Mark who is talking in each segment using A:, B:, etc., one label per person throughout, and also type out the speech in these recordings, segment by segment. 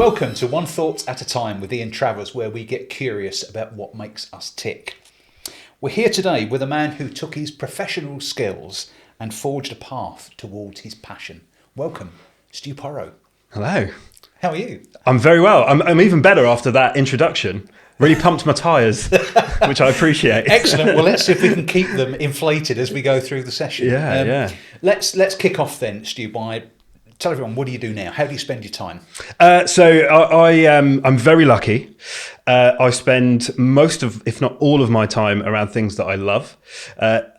A: Welcome to One Thought at a Time with Ian Travers, where we get curious about what makes us tick. We're here today with a man who took his professional skills and forged a path towards his passion. Welcome, Stu Porro.
B: Hello.
A: How are you?
B: I'm very well. I'm even better after that introduction. Really pumped my tyres, which I appreciate.
A: Excellent. Well, let's see if we can keep them inflated as we go through the session.
B: Yeah.
A: Let's kick off then, Stu, by tell everyone, what do you do now? How do you spend your time?
B: I'm very lucky. I spend most of, if not all of my time around things that I love.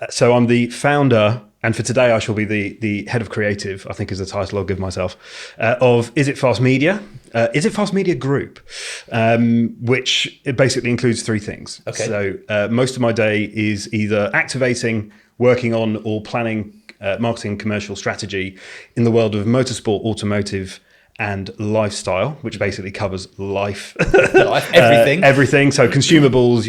B: So I'm the founder, and for today I shall be the head of creative, I think is the title I'll give myself, of Is It Fast Media? Is It Fast Media Group, which it basically includes three things.
A: Okay.
B: So most of my day is either activating, working on, or planning marketing commercial strategy in the world of motorsport, automotive, and lifestyle, which basically covers life.
A: Everything.
B: Everything. So consumables,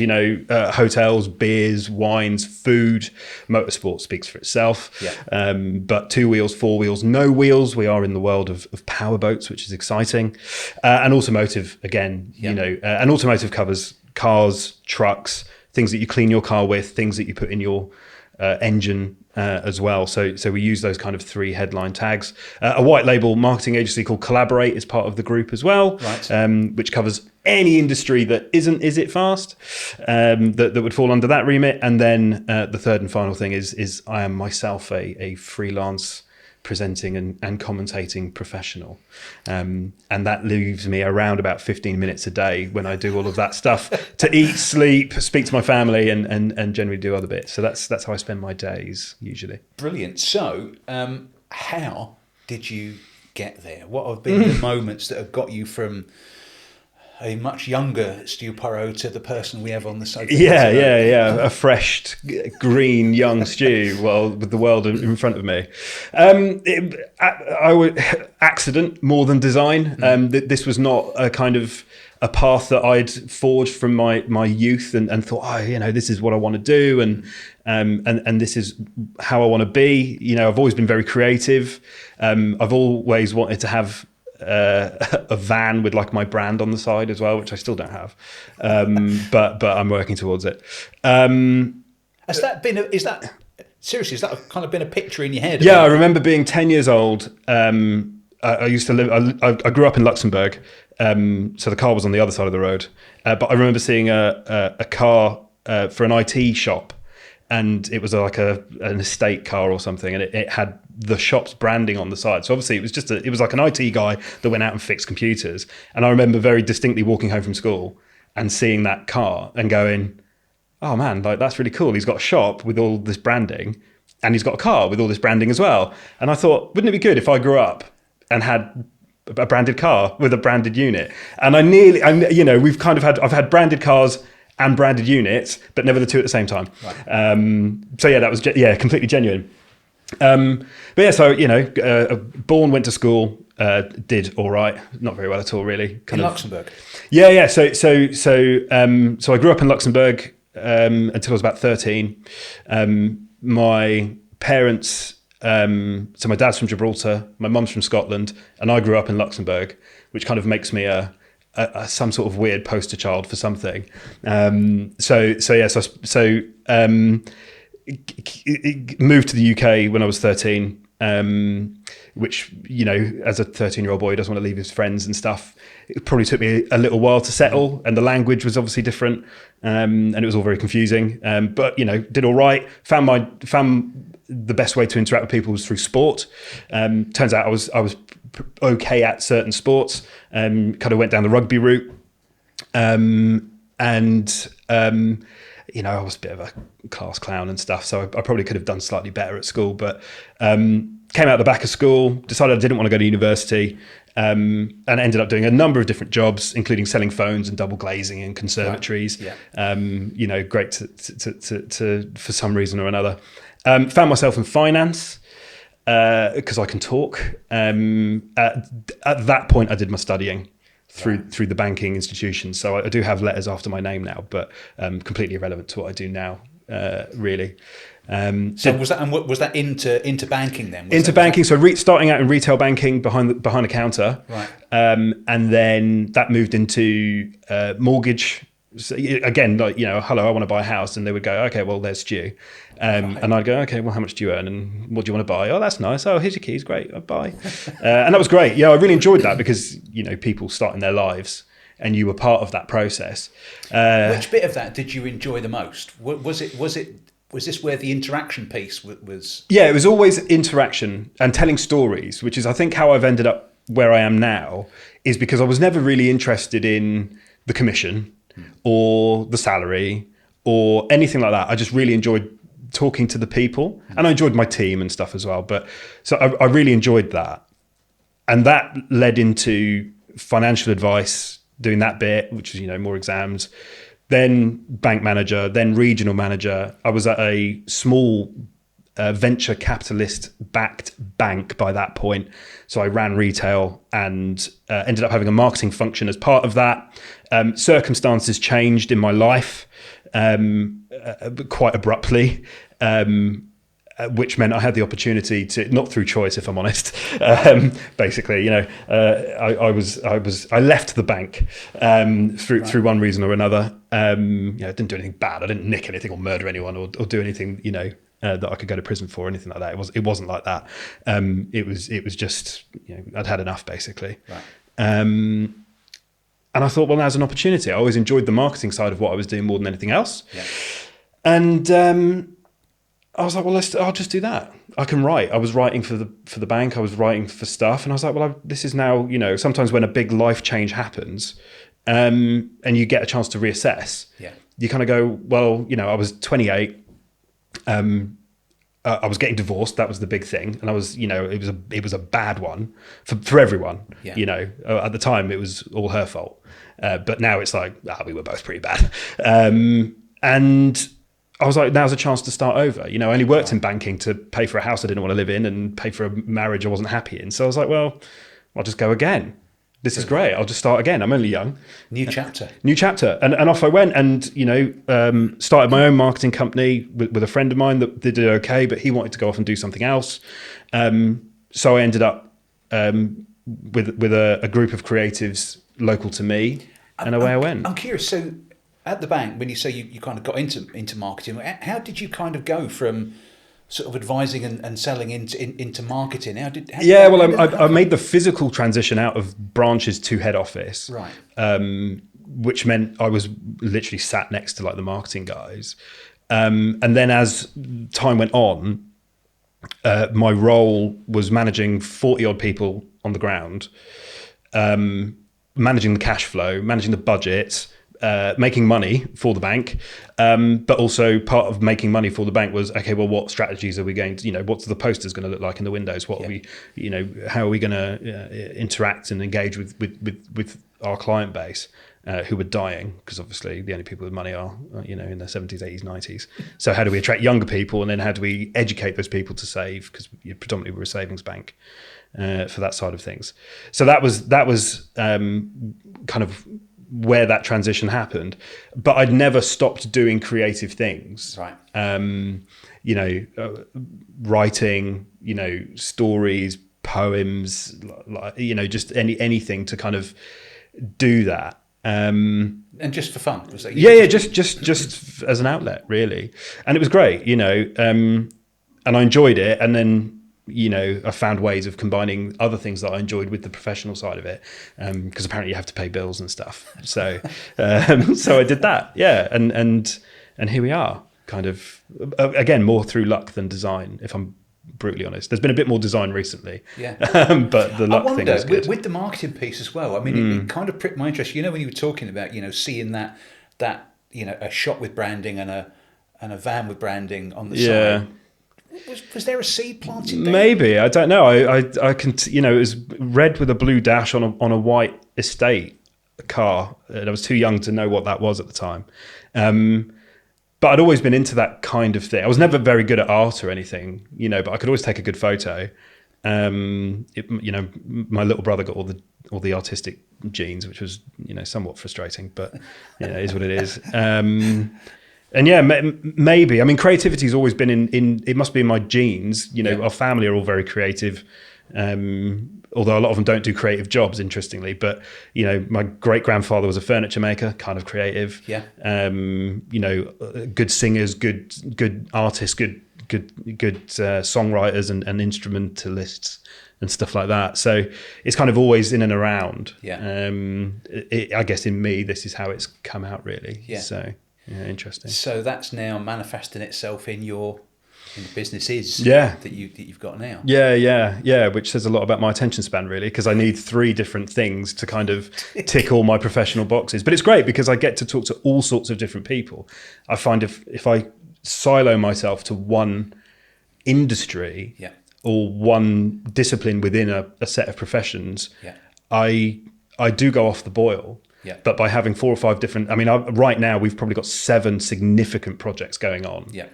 B: hotels, beers, wines, food. Motorsport speaks for itself.
A: Yeah.
B: But 2 wheels, 4 wheels, no wheels. We are in the world of power boats, which is exciting. And automotive, again, and automotive covers cars, trucks, things that you clean your car with, things that you put in your engine as well. So we use those kind of three headline tags. A white label marketing agency called Collaborate is part of the group as well,
A: right.
B: Which covers any industry that isn't Is It Fast, that would fall under that remit. And then the third and final thing is I am myself a freelance presenting and commentating professional, and that leaves me around about 15 minutes a day when I do all of that stuff to eat, sleep, speak to my family, and generally do other bits. So that's how I spend my days usually.
A: Brilliant. So how did you get there? What have been the moments that have got you from a much younger Stu Porro to the person we have on the sofa?
B: Yeah. A fresh, green, young Stu, well, with the world in front of me. I would accident more than design. This was not a kind of a path that I'd forged from my youth and thought, this is what I want to do, and this is how I want to be. I've always been very creative. I've always wanted to have a van with like my brand on the side as well, which I still don't have, but I'm working towards it.
A: Has that been seriously, has that kind of been a picture in your head?
B: Yeah, I remember being 10 years old. I used to live, I grew up in Luxembourg, so the car was on the other side of the road, but I remember seeing a car for an IT shop, and it was like an estate car or something, and it had the shop's branding on the side. So obviously it was like an IT guy that went out and fixed computers. And I remember very distinctly walking home from school and seeing that car and going, oh man, like that's really cool. He's got a shop with all this branding, and he's got a car with all this branding as well. And I thought, wouldn't it be good if I grew up and had a branded car with a branded unit? And I've had branded cars and branded units, but never the two at the same time. Right. That was completely genuine. Born, went to school, did all right, not very well at all, really.
A: Luxembourg.
B: Yeah. So I grew up in Luxembourg until I was about 13. My parents, so my dad's from Gibraltar, my mum's from Scotland, and I grew up in Luxembourg, which kind of makes me some sort of weird poster child for something. Moved to the UK when I was 13, which, as a 13-year-old boy, he doesn't want to leave his friends and stuff. It probably took me a little while to settle, and the language was obviously different, and it was all very confusing. But did all right. Found the best way to interact with people was through sport. Turns out I was okay at certain sports. Kind of went down the rugby route, I was a bit of a class clown and stuff, so I probably could have done slightly better at school, but came out the back of school, decided I didn't want to go to university, and ended up doing a number of different jobs, including selling phones and double glazing in conservatories. Right. Yeah. Great to for some reason or another. Found myself in finance because I can talk. At that point, I did my studying through the banking institutions. So I do have letters after my name now, but completely irrelevant to what I do now. really.
A: So was that into banking then?
B: Into banking, so starting out in retail banking behind the counter,
A: right?
B: And then that moved into mortgage. So again, like, hello, I want to buy a house, and they would go, okay, well, there's Stu,
A: Right.
B: and I'd go, okay, well, how much do you earn, and what do you want to buy? Oh, that's nice. Oh, here's your keys, great, I'll buy, and that was great. Yeah, I really enjoyed that because people starting their lives, and you were part of that process.
A: Which bit of that did you enjoy the most? Was this where the interaction piece was?
B: Yeah, it was always interaction and telling stories, which is, I think, how I've ended up where I am now, is because I was never really interested in the commission or the salary or anything like that. I just really enjoyed talking to the people, and I enjoyed my team and stuff as well. But so I really enjoyed that. And that led into financial advice, doing that bit, which is, more exams, then bank manager, then regional manager. I was at a small venture capitalist backed bank by that point. So I ran retail and ended up having a marketing function as part of that. Circumstances changed in my life quite abruptly, which meant I had the opportunity to, not through choice, if I'm honest, basically, I left the bank through one reason or another. I didn't do anything bad. I didn't nick anything or murder anyone or do anything, that I could go to prison for or anything like that. It wasn't like that. It was just, I'd had enough, basically.
A: Right.
B: And I thought, well, now's an opportunity. I always enjoyed the marketing side of what I was doing more than anything else.
A: Yeah.
B: And I was like, well, I'll just do that. I can write. I was writing for the bank. I was writing for stuff. And I was like, well, this is now, sometimes when a big life change happens, and you get a chance to reassess, you kind of go, well, I was 28. I was getting divorced. That was the big thing. And I was, it was a bad one for everyone.
A: Yeah.
B: At the time it was all her fault. But now it's like, we were both pretty bad. And I was like, now's a chance to start over. I only worked in banking to pay for a house I didn't want to live in and pay for a marriage I wasn't happy in. So I was like, well, I'll just go again. This is great. I'll just start again. I'm only young.
A: New chapter.
B: And off I went and, started my own marketing company with a friend of mine that did it okay, but he wanted to go off and do something else. So I ended up with a group of creatives local to me, and away I went.
A: I'm curious. So at the bank, when you say you kind of got into marketing, how did you kind of go from sort of advising and selling into marketing?
B: I made the physical transition out of branches to head office,
A: right?
B: Which meant I was literally sat next to like the marketing guys, and then as time went on, my role was managing 40 odd people on the ground, managing the cash flow, managing the budget, making money for the bank, but also part of making money for the bank was, okay, well, what strategies are we going to, what's the posters going to look like in the windows? What are we, how are we going to interact and engage with our client base who are dying? Because obviously the only people with money are, in their 70s, 80s, 90s. So how do we attract younger people, and then how do we educate those people to save? Because predominantly we're a savings bank for that side of things. So that was kind of where that transition happened, but I'd never stopped doing creative things.
A: Right.
B: Writing, stories, poems, just anything to kind of do that.
A: And just for fun, was that?
B: Just as an outlet, really. And it was great, and I enjoyed it. And then, I found ways of combining other things that I enjoyed with the professional side of it, because apparently you have to pay bills and stuff. So, so I did that, and here we are. Kind of, again, more through luck than design, if I'm brutally honest. There's been a bit more design recently, but the luck thing is good.
A: With the marketing piece as well. I mean, it kind of pricked my interest. When you were talking about, seeing that a shop with branding and a van with branding on the side. Was there a seed planted there?
B: Maybe, I don't know. I can, it was red with a blue dash on a white estate car, and I was too young to know what that was at the time. But I'd always been into that kind of thing. I was never very good at art or anything, but I could always take a good photo. My little brother got all the artistic genes, which was, somewhat frustrating, but it is what it is. And yeah, maybe. I mean, creativity's always been in it must be in my genes. You know,
A: Yeah.
B: our family are all very creative. Although a lot of them don't do creative jobs, interestingly. But, you know, my great-grandfather was a furniture maker, kind of creative.
A: Yeah.
B: You know, good singers, good artists, good songwriters and instrumentalists and stuff like that. So it's kind of always in and around.
A: Yeah.
B: I guess in me, this is how it's come out, really.
A: Yeah.
B: So, yeah, interesting.
A: So that's now manifesting itself in the businesses
B: Yeah.
A: that you've got now.
B: Yeah, which says a lot about my attention span, really, because I need 3 different things to kind of tick all my professional boxes. But it's great because I get to talk to all sorts of different people. I find if I silo myself to one industry
A: Yeah.
B: or one discipline within a set of professions,
A: Yeah.
B: I do go off the boil.
A: Yeah.
B: But by having 4 or 5 different, I mean, right now we've probably got 7 significant projects going on.
A: Yeah.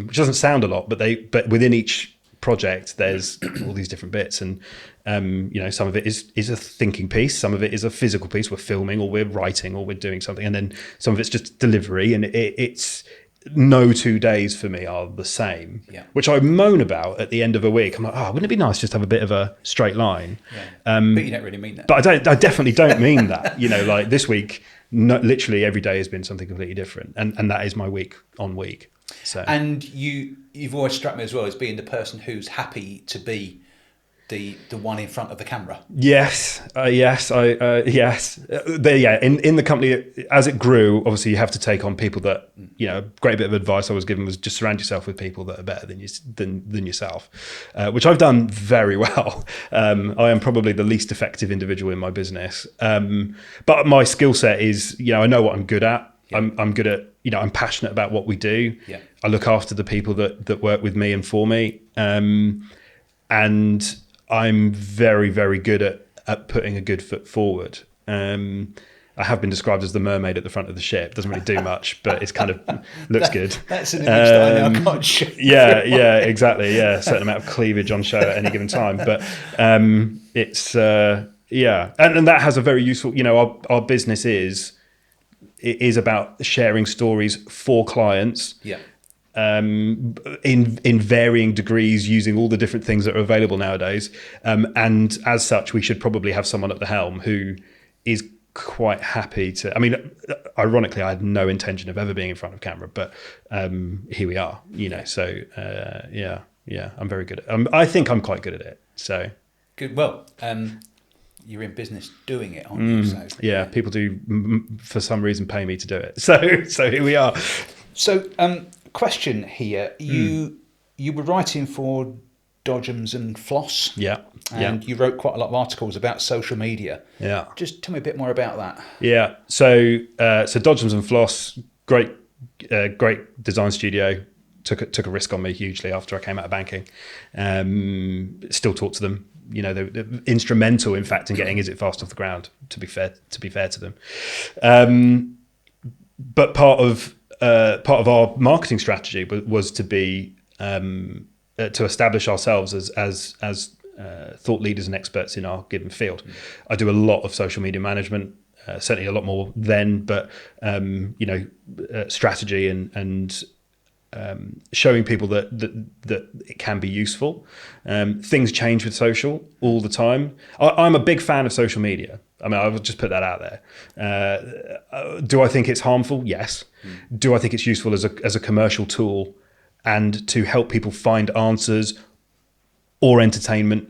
B: Which doesn't sound a lot, but within each project there's all these different bits, and you know, some of it is a thinking piece, some of it is a physical piece. We're filming, or we're writing, or we're doing something, and then some of it's just delivery. And it's no 2 days for me are the same.
A: Yeah.
B: Which I moan about at the end of a week. I'm like, wouldn't it be nice just to have a bit of a straight line?
A: Yeah. But you don't really mean that.
B: But I definitely don't mean that. You know, like this week, literally every day has been something completely different, and that is my week on week. So.
A: And you've always struck me as well as being the person who's happy to be the one in front of the camera.
B: Yes. Yes. In the company, as it grew, obviously you have to take on people that, you know, a great bit of advice I was given was just surround yourself with people that are better than yourself, which I've done very well. I am probably the least effective individual in my business. But my skill set is, you know, I know what I'm good at. Yeah. I'm good at, you know, I'm passionate about what we do.
A: Yeah.
B: I look after the people that work with me and for me. And I'm very, very good at putting a good foot forward. I have been described as the mermaid at the front of the ship. Doesn't really do much, but it's kind of looks good.
A: That's an image that I now can't show.
B: Yeah, exactly. Yeah, a certain amount of cleavage on show at any given time. But it's and that has a very useful. You know, our business is about sharing stories for clients.
A: Yeah.
B: In varying degrees, using all the different things that are available nowadays, and as such we should probably have someone at the helm who is quite happy to, I mean, ironically I had no intention of ever being in front of camera, but here we are, you know. So I'm very good at I think I'm quite good at it. So
A: good. Well, you're in business doing it, aren't you? So
B: yeah, people do for some reason pay me to do it, so here we are.
A: So question here, you were writing for Dodgems and Floss, and you wrote quite a lot of articles about social media. Yeah, just tell me a bit more about that.
B: Yeah, so Dodgems and Floss, great design studio, took a risk on me hugely after I came out of banking. Still talk to them. You know, they're instrumental, in fact, in getting Is It Fast off the ground. To be fair to them, but part of our marketing strategy was to be to establish ourselves as thought leaders and experts in our given field. I do a lot of social media management, certainly a lot more then, but strategy and showing people that it can be useful. Things change with social all the time. I'm a big fan of social media. I mean, I would just put that out there. Do I think it's harmful? Yes. Do I think it's useful as a commercial tool and to help people find answers or entertainment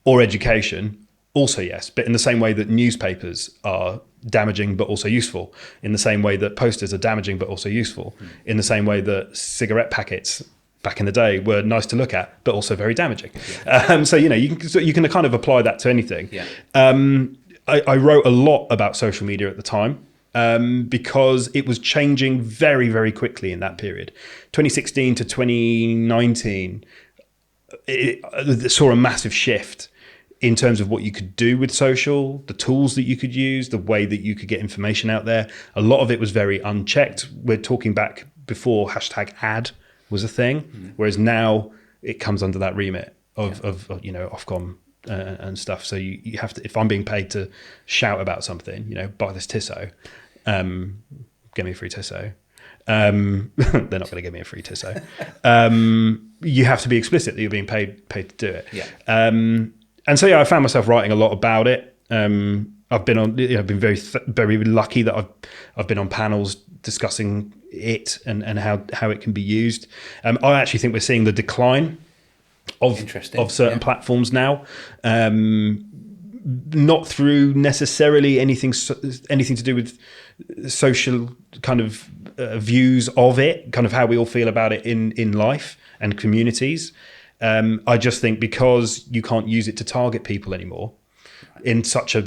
B: or education? Also, yes. But in the same way that newspapers are damaging but also useful, in the same way that posters are damaging but also useful, in the same way that cigarette packets back in the day were nice to look at but also very damaging. So you can kind of apply that to anything. I wrote a lot about social media at the time because it was changing very, very quickly in that period. 2016 to 2019 it saw a massive shift in terms of what you could do with social, the tools that you could use, the way that you could get information out there. A lot of it was very unchecked. We're talking back before #ad was a thing, whereas now it comes under that remit of Ofcom and stuff. So you have to, if I'm being paid to shout about something, buy this Tissot, get me a free Tissot. They're not going to give me a free Tissot. You have to be explicit that you're being paid to do it.
A: Yeah.
B: And so I found myself writing a lot about it. I've been on, been very lucky that I've been on panels discussing it and how it can be used. I actually think we're seeing the decline of certain platforms now. Not through necessarily anything to do with social kind of views of it, kind of how we all feel about it in life and communities. I just think because you can't use it to target people anymore in such a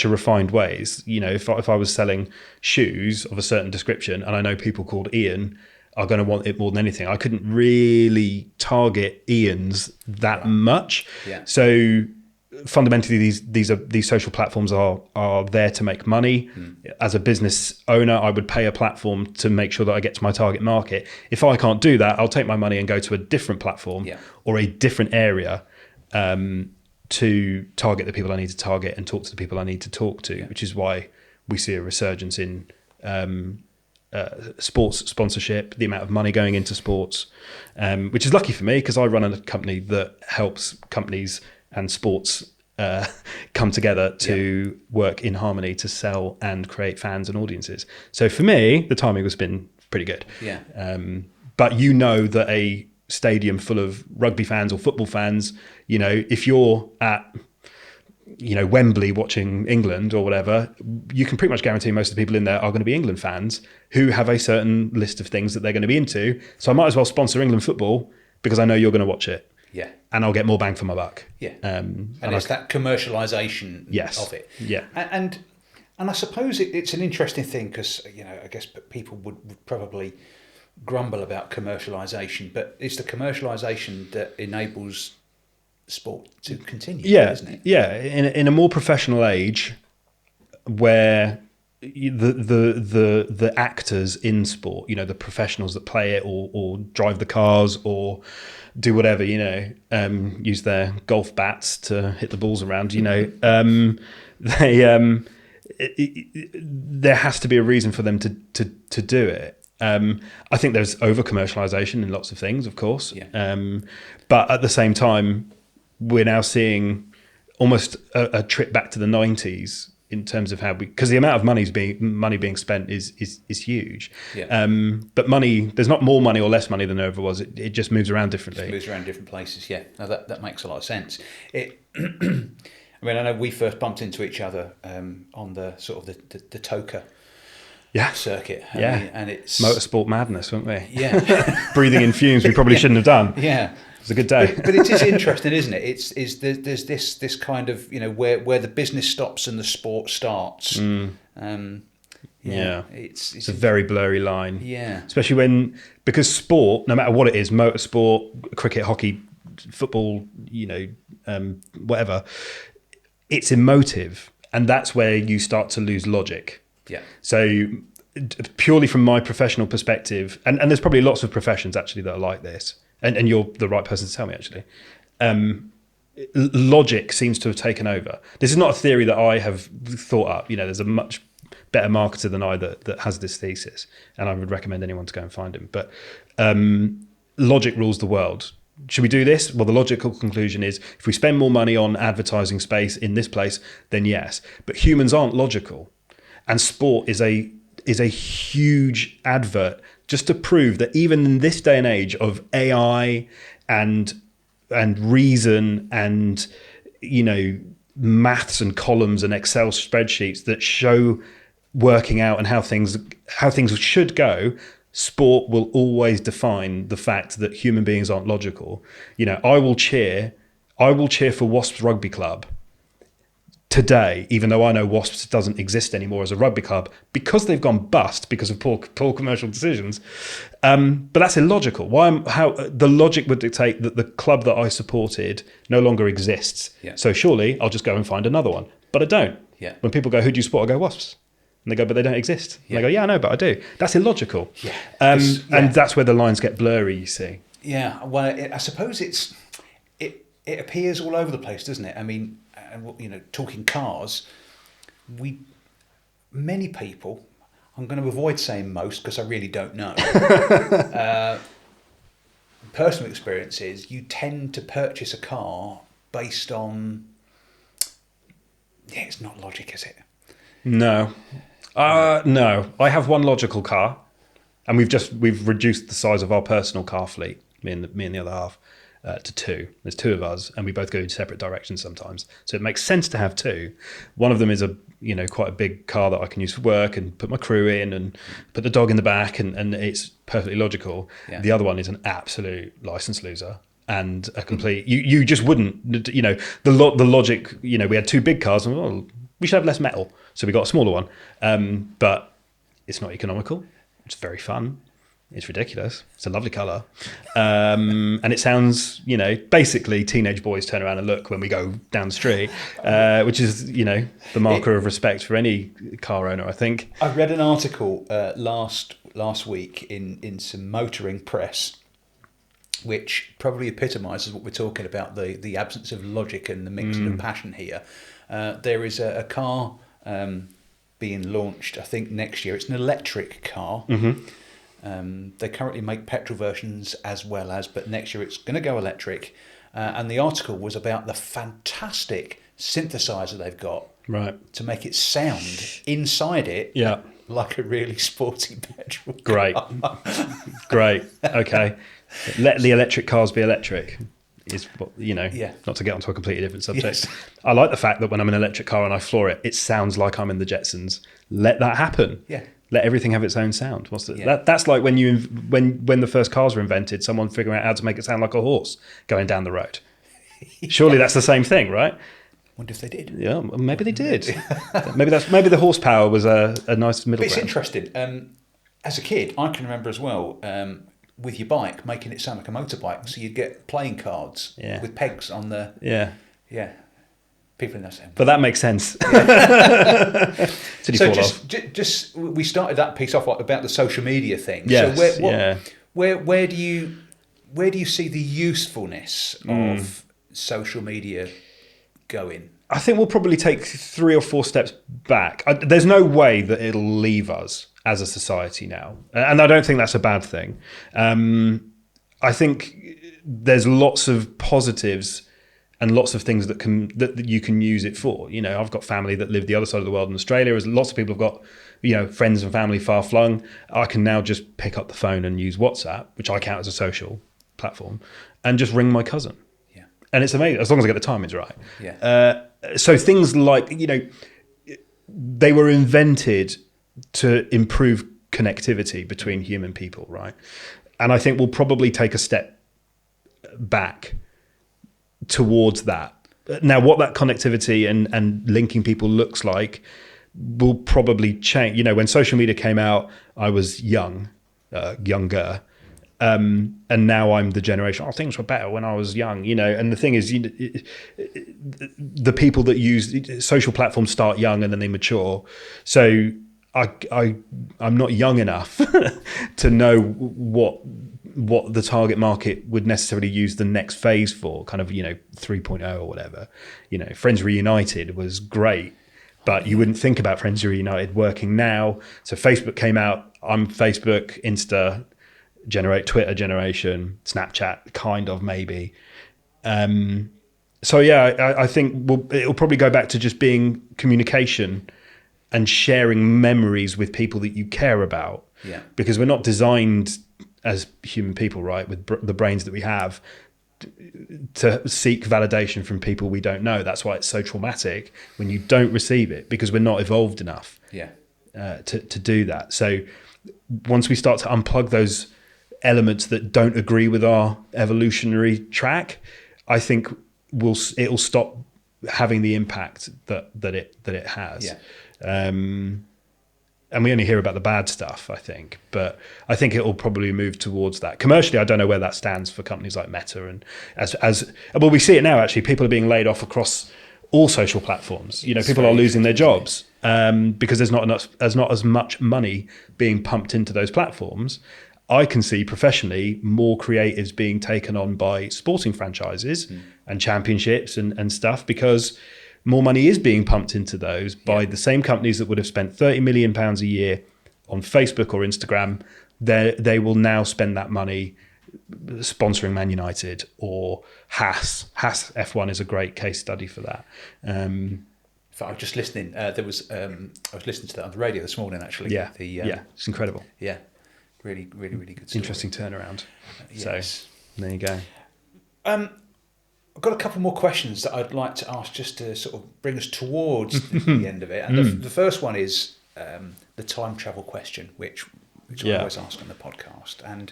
B: refined ways. If I was selling shoes of a certain description and I know people called Ian are going to want it more than anything, I couldn't really target Ian's that much.
A: Yeah.
B: So fundamentally, these social platforms are there to make money. As a business owner, I would pay a platform to make sure that I get to my target market. If I can't do that, I'll take my money and go to a different platform or a different area to target the people I need to target and talk to the people I need to talk to, which is why we see a resurgence in sports sponsorship, the amount of money going into sports, which is lucky for me because I run a company that helps companies and sports come together to work in harmony to sell and create fans and audiences. So for me, the timing has been pretty good.
A: Yeah.
B: But that a stadium full of rugby fans or football fans, if you're at Wembley watching England or whatever, you can pretty much guarantee most of the people in there are going to be England fans who have a certain list of things that they're going to be into. So I might as well sponsor England football because I know you're going to watch it.
A: Yeah.
B: And I'll get more bang for my buck.
A: Yeah. And it's that commercialisation of it.
B: Yeah.
A: And I suppose it's an interesting thing because, I guess people would probably grumble about commercialisation, but it's the commercialisation that enables sport to continue, isn't it?
B: Yeah. In a more professional age where the actors in sport, the professionals that play it or drive the cars or do whatever, use their golf bats to hit the balls around, there has to be a reason for them to do it. I think there's over commercialization in lots of things, of course.
A: Yeah.
B: But at the same time, we're now seeing almost a trip back to the 90s in terms of because the amount of money being spent is huge.
A: Yeah.
B: But there's not more money or less money than there ever was. It just moves around differently.
A: It moves around different places. Yeah. Now that makes a lot of sense. I know we first bumped into each other on the sort of the Toka circuit. And it's
B: motorsport madness, weren't we?
A: Yeah.
B: Breathing in fumes we probably shouldn't have done.
A: Yeah.
B: It was a good day.
A: But it is interesting, isn't it? There's this kind of where the business stops and the sport starts. It's
B: a very blurry line.
A: Yeah.
B: Especially because sport, no matter what it is, motorsport, cricket, hockey, football, whatever, it's emotive, and that's where you start to lose logic.
A: Yeah. So
B: purely from my professional perspective, and there's probably lots of professions actually that are like this, and you're the right person to tell me actually. Logic seems to have taken over. This is not a theory that I have thought up. There's a much better marketer than I that has this thesis, and I would recommend anyone to go and find him. But logic rules the world. Should we do this? Well, the logical conclusion is if we spend more money on advertising space in this place, then yes. But humans aren't logical. And sport is a huge advert just to prove that even in this day and age of AI and reason and maths and columns and Excel spreadsheets that show working out and how things should go, sport will always define the fact that human beings aren't logical. I will cheer for Wasps Rugby Club today, even though I know Wasps doesn't exist anymore as a rugby club because they've gone bust because of poor commercial decisions. But that's illogical. How the logic would dictate that the club that I supported no longer exists.
A: Yeah.
B: So surely I'll just go and find another one. But I don't.
A: Yeah.
B: When people go, who do you support? I go, Wasps. And they go, but they don't exist. And they go, yeah, I know, but I do. That's illogical.
A: Yeah.
B: And that's where the lines get blurry, you see.
A: Yeah. Well, I suppose it appears all over the place, doesn't it? I mean, talking cars, many people, I'm going to avoid saying most because I really don't know. Personal experience is you tend to purchase a car based on, it's not logic, is it?
B: No. No. I have one logical car, and we've reduced the size of our personal car fleet, me and the other half, to two. There's two of us, and we both go in separate directions sometimes. So it makes sense to have two. One of them is quite a big car that I can use for work and put my crew in and put the dog in the back, and it's perfectly logical. Yeah. The other one is an absolute license loser and a complete. You just wouldn't. The logic. We had two big cars, and we should have less metal, so we got a smaller one. But it's not economical. It's very fun. It's ridiculous. It's a lovely colour. And it sounds, basically teenage boys turn around and look when we go down the street, which is, the marker of respect for any car owner, I think.
A: I read an article last week in some motoring press, which probably epitomises what we're talking about, the absence of logic and the mixing of passion here. There is a car being launched, I think, next year. It's an electric car. Mm-hmm. They currently make petrol versions as well as, but next year it's going to go electric. And the article was about the fantastic synthesizer they've got to make it sound inside it like a really sporty petrol car.
B: Great. Okay. Let the electric cars be electric. Is what, not to get onto a completely different subject. Yes. I like the fact that when I'm in an electric car and I floor it, it sounds like I'm in the Jetsons. Let that happen. Yeah. Let everything have its own sound. That's like when the first cars were invented, someone figuring out how to make it sound like a horse going down the road. Surely that's the same thing, right?
A: Wonder if they did.
B: Yeah, maybe they did. maybe the horsepower was a nice middle ground.
A: It's interesting. As a kid, I can remember as well, with your bike, making it sound like a motorbike. So you'd get playing cards with pegs on the... Yeah. People in that sense.
B: But that makes sense.
A: So we started that piece off about the social media thing.
B: Yes,
A: so where do you see the usefulness of social media going?
B: I think we'll probably take 3 or 4 steps back. There's no way that it'll leave us as a society now, and I don't think that's a bad thing. I think there's lots of positives and lots of things that you can use it for. I've got family that live the other side of the world in Australia. As lots of people have got, friends and family far flung. I can now just pick up the phone and use WhatsApp, which I count as a social platform, and just ring my cousin. Yeah. And it's amazing, as long as I get the timings right. Yeah. So things like, they were invented to improve connectivity between human people, right? And I think we'll probably take a step back towards that. Now, what that connectivity and linking people looks like will probably change. When social media came out, I was younger, and now I'm the generation. Things were better when I was young, And the thing is, the people that use social platforms start young and then they mature. So I'm not young enough to know what the target market would necessarily use the next phase for, kind of 3.0 or whatever. Friends Reunited was great, but you wouldn't think about Friends Reunited working now. So Facebook came out. I'm Facebook, Insta, Twitter generation, Snapchat, kind of maybe. I think it'll probably go back to just being communication and sharing memories with people that you care about. Yeah. Because we're not designed as human people, right, with the brains that we have, to seek validation from people we don't know. That's why it's so traumatic when you don't receive it, because we're not evolved enough to do that. So once we start to unplug those elements that don't agree with our evolutionary track, I think it'll stop having the impact that it has. Yeah. And we only hear about the bad stuff, I think. But I think it will probably move towards that. Commercially, I don't know where that stands for companies like Meta. And we see it now, actually. People are being laid off across all social platforms. People are losing their jobs because there's not as much money being pumped into those platforms. I can see professionally more creatives being taken on by sporting franchises and championships and stuff, because more money is being pumped into those by the same companies that would have spent £30 million a year on Facebook or Instagram, they will now spend that money sponsoring Man United or Haas. Haas F1 is a great case study for that.
A: I was just listening. I was listening to that on the radio this morning, actually.
B: Yeah, it's incredible.
A: Yeah, really good story.
B: Interesting turnaround.
A: Yes.
B: So there you go.
A: I've got a couple more questions that I'd like to ask just to sort of bring us towards the end of it. And the first one is the time travel question, which I always ask on the podcast. And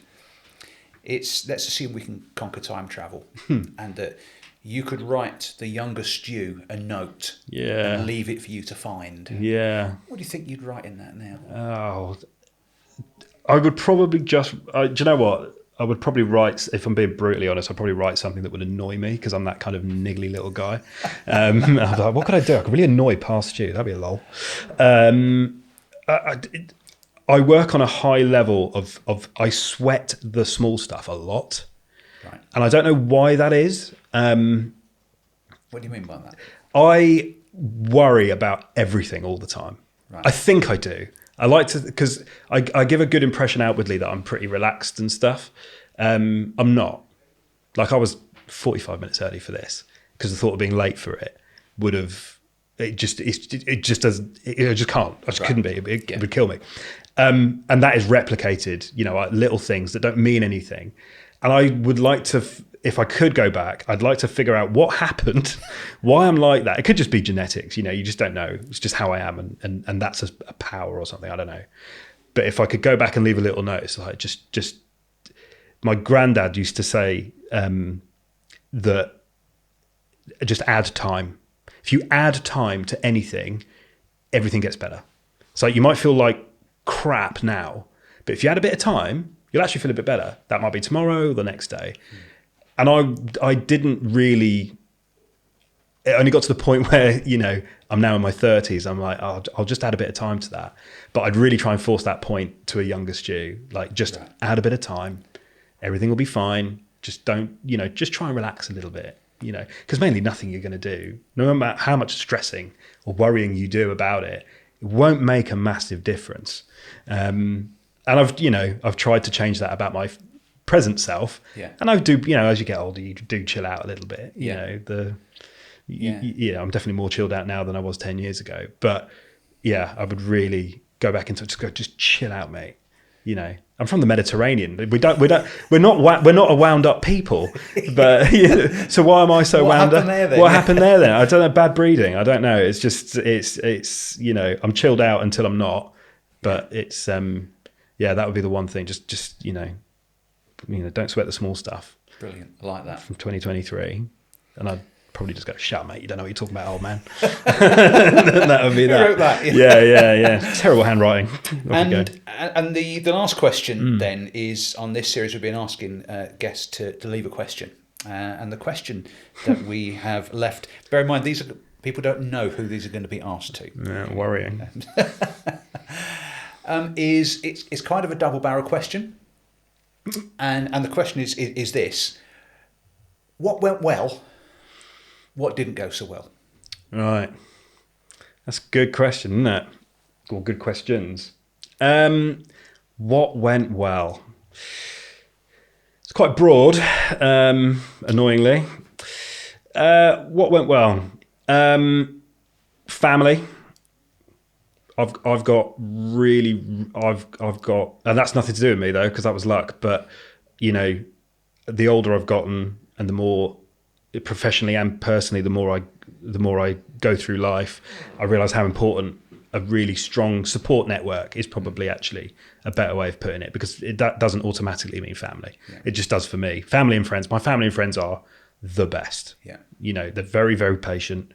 A: it's, let's assume we can conquer time travel and that you could write the younger Stu a note and leave it for you to find.
B: Yeah.
A: What do you think you'd write in that now?
B: Oh, I would probably just, do you know what? I would probably write, if I'm being brutally honest, I'd probably write something that would annoy me because I'm that kind of niggly little guy. I was like, what could I do? I could really annoy past Stu. That'd be a lol. I work on a high level of I sweat the small stuff a lot.
A: Right.
B: And I don't know why that is.
A: What do you mean by that?
B: I worry about everything all the time.
A: Right.
B: I think I do. I like to, because I give a good impression outwardly that I'm pretty relaxed and stuff. I'm not. Like, I was 45 minutes early for this because the thought of being late for it would have, it just doesn't, I just can't. I just couldn't be. It would kill me. And that is replicated, like little things that don't mean anything. And I would like to, if I could go back, I'd like to figure out what happened, why I'm like that. It could just be genetics, you just don't know. It's just how I am, and that's a power or something. I don't know. But if I could go back and leave a little note, it's like just my granddad used to say that just add time. If you add time to anything, everything gets better. So you might feel like crap now, but if you add a bit of time, you'll actually feel a bit better. That might be tomorrow or the next day. And I didn't really, it only got to the point where, I'm now in my 30s. I'm like, I'll just add a bit of time to that. But I'd really try and force that point to a younger Stu. Like, just add a bit of time. Everything will be fine. Just don't, just try and relax a little bit, because mainly nothing you're going to do, no matter how much stressing or worrying you do about it, it won't make a massive difference. And I've tried to change that about my present self. Yeah. And I do, as you get older, you do chill out a little bit. I'm definitely more chilled out now than I was 10 years ago. But yeah, I would really go back into just chill out, mate. I'm from the Mediterranean. We're not a wound up people. But so why am I so wound up? What happened there then? I don't know. Bad breeding. I don't know. It's just it's I'm chilled out until I'm not. But it's that would be the one thing. Just don't sweat the small stuff.
A: Brilliant. I like that.
B: From 2023, and I'd probably just go, shut up, mate. You don't know what you're talking about, old man. That would be that.
A: Who wrote that?
B: Yeah. Terrible handwriting.
A: And the last question then is, on this series we've been asking guests to leave a question. And the question that we have left, bear in mind, these are people don't know who these are going to be asked to.
B: Yeah, worrying.
A: It's kind of a double barrel question. And the question is this: what went well? What didn't go so well?
B: Right. That's a good question, isn't it? Or good questions. What went well? It's quite broad, annoyingly. What went well? Family. I've got, and that's nothing to do with me though, because that was luck. But the older I've gotten, and the more professionally and personally, the more I go through life, I realise how important a really strong support network is. Probably actually a better way of putting it, because that doesn't automatically mean family. Yeah. It just does for me. Family and friends. My family and friends are the best. Yeah. They're very, very patient.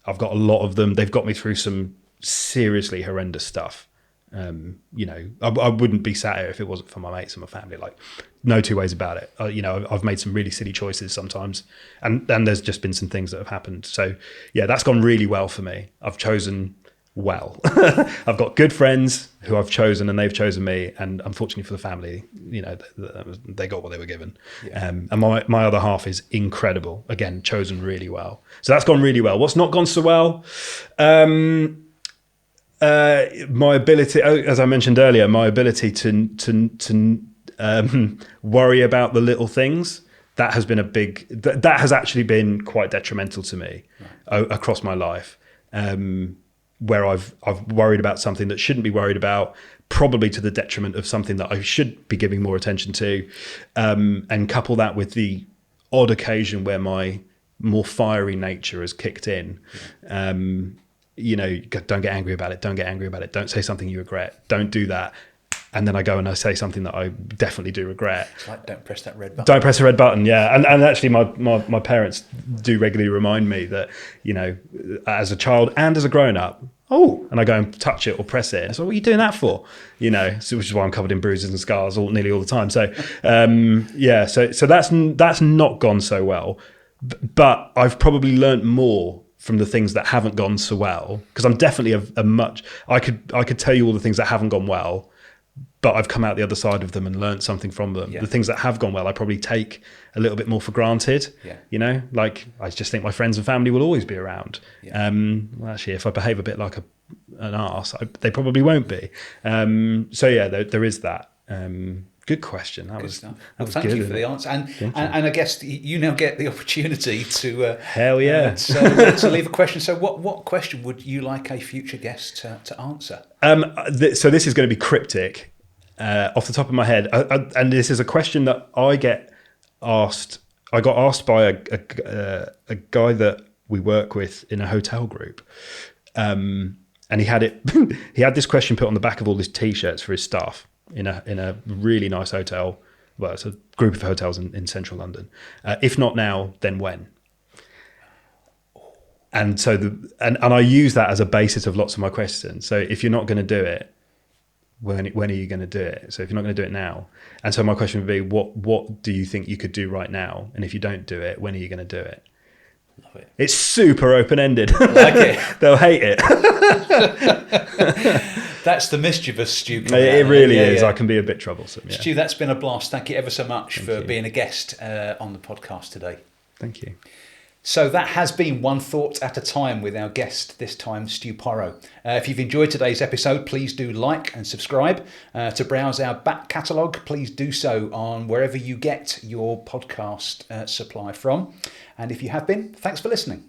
B: I've got a lot of them. They've got me through some seriously horrendous stuff. I wouldn't be sat here if it wasn't for my mates and my family. Like, no two ways about it. I've made some really silly choices sometimes, and there's just been some things that have happened. So yeah, that's gone really well for me. I've chosen well. I've got good friends who I've chosen, and they've chosen me. And unfortunately for the family, they got what they were given. Yeah. And my other half is incredible. Again, chosen really well. So that's gone really well. What's not gone so well? My ability, as I mentioned earlier, my ability to worry about the little things, that has been that has actually been quite detrimental to me across my life. Where I've worried about something that shouldn't be worried about, probably to the detriment of something that I should be giving more attention to, and couple that with the odd occasion where my more fiery nature has kicked in. You know, don't get angry about it. Don't get angry about it. Don't say something you regret. Don't do that. And then I go and I say something that I definitely do regret.
A: It's like, don't press that red button.
B: Don't press the red button, yeah. And actually my parents do regularly remind me that, you know, as a child and as a grown-up, and I go and touch it or press it. And so what are you doing that for? You know, so, which is why I'm covered in bruises and scars nearly all the time. So, so that's not gone so well. But I've probably learnt more from the things that haven't gone so well, because I'm definitely I could tell you all the things that haven't gone well, but I've come out the other side of them and learned something from them. Yeah. The things that have gone well, I probably take a little bit more for granted. Yeah. You know, like I just think my friends and family will always be around. Yeah. Well, actually, if I behave a bit like an arse, they probably won't be. So yeah, there is that. Good question. That was
A: thank you for the answer, and I guess you now get the opportunity to
B: hell yeah
A: to leave a question. So what question would you like a future guest to answer?
B: So this is going to be cryptic, off the top of my head, and this is a question that I get asked. I got asked by a guy that we work with in a hotel group, and he had this question put on the back of all his t-shirts for his staff. In a really nice hotel. Well, it's a group of hotels in central London. If not now, then when? And so and I use that as a basis of lots of my questions. So if you're not going to do it, when are you going to do it? So if you're not going to do it now, and so my question would be, what do you think you could do right now? And if you don't do it, when are you going to do it?
A: Love it.
B: It's super open-ended.
A: I like it.
B: They'll hate it.
A: That's the mischievous Stu.
B: It really is. Yeah. I can be a bit troublesome. Yeah.
A: Stu, that's been a blast. Thank you ever so much for being a guest on the podcast today.
B: Thank you.
A: So that has been One Thought at a Time with our guest, this time Stu Porro. If you've enjoyed today's episode, please do like and subscribe. To browse our back catalogue, please do so on wherever you get your podcast supply from. And if you have been, thanks for listening.